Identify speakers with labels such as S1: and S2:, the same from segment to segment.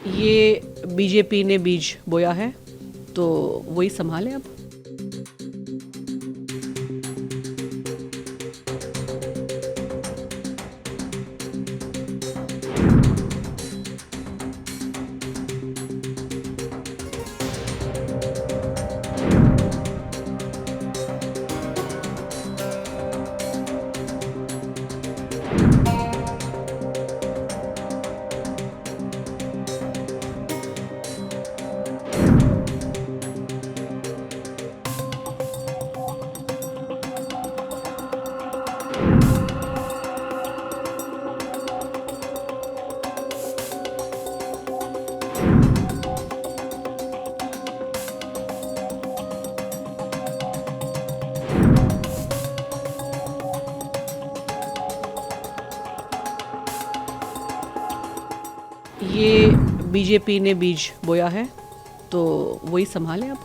S1: ये बीजेपी ने बीज बोया है तो वही संभालें अब। ये बीजेपी ने बीज बोया है तो वही संभालें अब।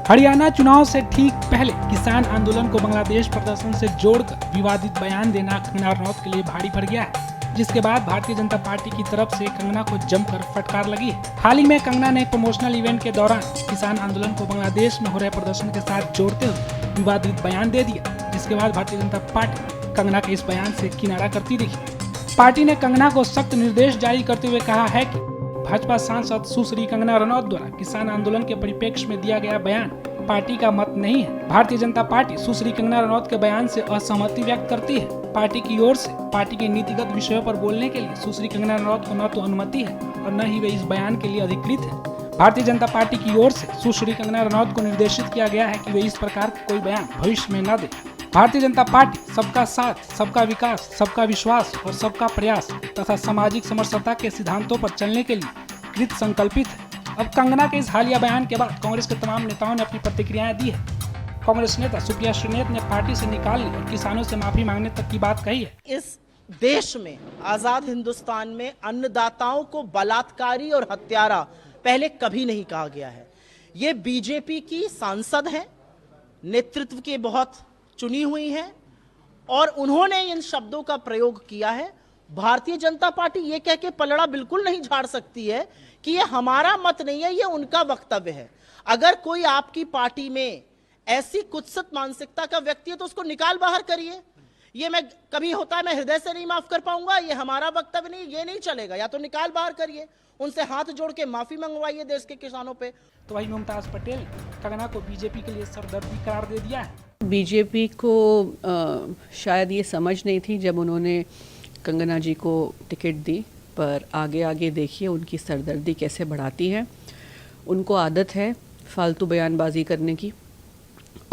S2: हरियाणा चुनाव से ठीक पहले किसान आंदोलन को बांग्लादेश प्रदर्शन से जोड़कर विवादित बयान देना कंगना रनौत के लिए भारी पड़ गया है, जिसके बाद भारतीय जनता पार्टी की तरफ से कंगना को जमकर फटकार लगी है। हाल ही में कंगना ने प्रमोशनल इवेंट के दौरान किसान आंदोलन को बांग्लादेश में हो रहे प्रदर्शन के साथ जोड़ते हुए विवादित बयान दे दिया, जिसके बाद भारतीय जनता पार्टी कंगना के इस बयान से किनारा करती दिखी। पार्टी ने कंगना को सख्त निर्देश जारी करते हुए कहा है कि भाजपा सांसद सुश्री कंगना रनौत द्वारा किसान आंदोलन के परिप्रेक्ष्य में दिया गया बयान पार्टी का मत नहीं है। भारतीय जनता पार्टी सुश्री कंगना रनौत के बयान से असहमति व्यक्त करती है। पार्टी की ओर से पार्टी के नीतिगत विषयों पर बोलने के लिए सुश्री कंगना रनौत को न तो अनुमति है और न ही वे इस बयान के लिए अधिकृत है। भारतीय जनता पार्टी की ओर से सुश्री कंगना रनौत को निर्देशित किया गया है कि वे इस प्रकार का कोई बयान भविष्य में न दे। भारतीय जनता पार्टी सबका साथ, सबका विकास, सबका विश्वास और सबका प्रयास तथा सामाजिक समरसता के सिद्धांतों पर चलने के लिए कृत संकल्पित है। अब कंगना के इस हालिया बयान के बाद कांग्रेस के तमाम नेताओं ने अपनी प्रतिक्रियाएं दी है। कांग्रेस नेता सुप्रिया श्रीनेत ने पार्टी से निकालने और किसानों से माफी मांगने तक की बात कही है।
S3: इस देश में, आजाद हिंदुस्तान में अन्नदाताओं को बलात्कारी और हत्यारा पहले कभी नहीं कहा गया है। ये बीजेपी की सांसद हैं, नेतृत्व की बहुत चुनी हुई हैं और उन्होंने इन शब्दों का प्रयोग किया है। भारतीय जनता पार्टी ये कह के पलड़ा बिल्कुल नहीं झाड़ सकती है कि ये हमारा मत नहीं है, ये उनका वक्तव्य है। अगर कोई आपकी पार्टी में ऐसी कुत्सित मानसिकता का व्यक्ति है तो उसको निकाल बाहर करिए। ये मैं कभी होता है मैं हृदय से नहीं माफ कर पाऊंगा, ये हमारा वक्तव्य नहीं, ये नहीं चलेगा। या तो निकाल बाहर करिए, उनसे हाथ जोड़ के माफी मंगवाइए देश के किसानों पे।
S2: तो वही मुमताज पटेल कंगना को बीजेपी के लिए सरदर्दी करार दे दिया है।
S1: बीजेपी को शायद ये समझ नहीं थी जब उन्होंने कंगना जी को टिकट दी, पर आगे आगे देखिए उनकी सरदर्दी कैसे बढ़ाती है। उनको आदत है फालतू बयानबाजी करने की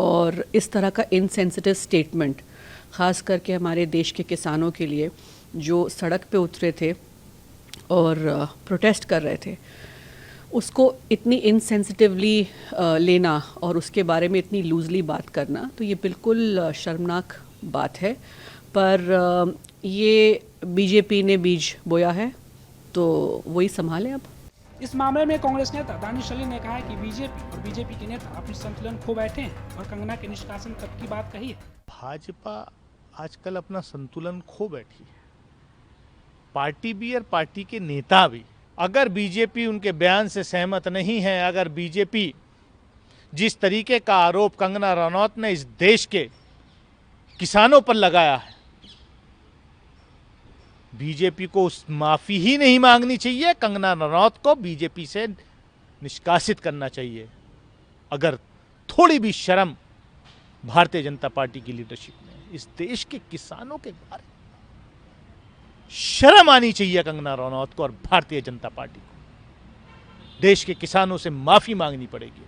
S1: और इस तरह का इनसेंसिटिव स्टेटमेंट, ख़ास करके हमारे देश के किसानों के लिए जो सड़क पे उतरे थे और प्रोटेस्ट कर रहे थे, उसको इतनी इनसेंसिटिवली लेना और उसके बारे में इतनी लूजली बात करना, तो ये बिल्कुल शर्मनाक बात है। पर ये बीजेपी ने बीज बोया है तो वही संभालें अब।
S2: इस मामले में कांग्रेस नेता दानिश अली ने कहा है कि बीजेपी और बीजेपी के नेता अपनी संतुलन खो बैठे हैं और कंगना के निष्कासन तक की बात कही है।
S4: भाजपा आजकल अपना संतुलन खो बैठी है, पार्टी भी और पार्टी के नेता भी। अगर बीजेपी उनके बयान से सहमत नहीं है, अगर बीजेपी जिस तरीके का आरोप कंगना रनौत ने इस देश के किसानों पर लगाया है, बीजेपी को उस माफी ही नहीं मांगनी चाहिए, कंगना रनौत को बीजेपी से निष्कासित करना चाहिए। अगर थोड़ी भी शर्म भारतीय जनता पार्टी की लीडरशिप में, इस देश के किसानों के बारे में शर्म आनी चाहिए कंगना रनौत को और भारतीय जनता पार्टी को। देश के किसानों से माफी मांगनी पड़ेगी।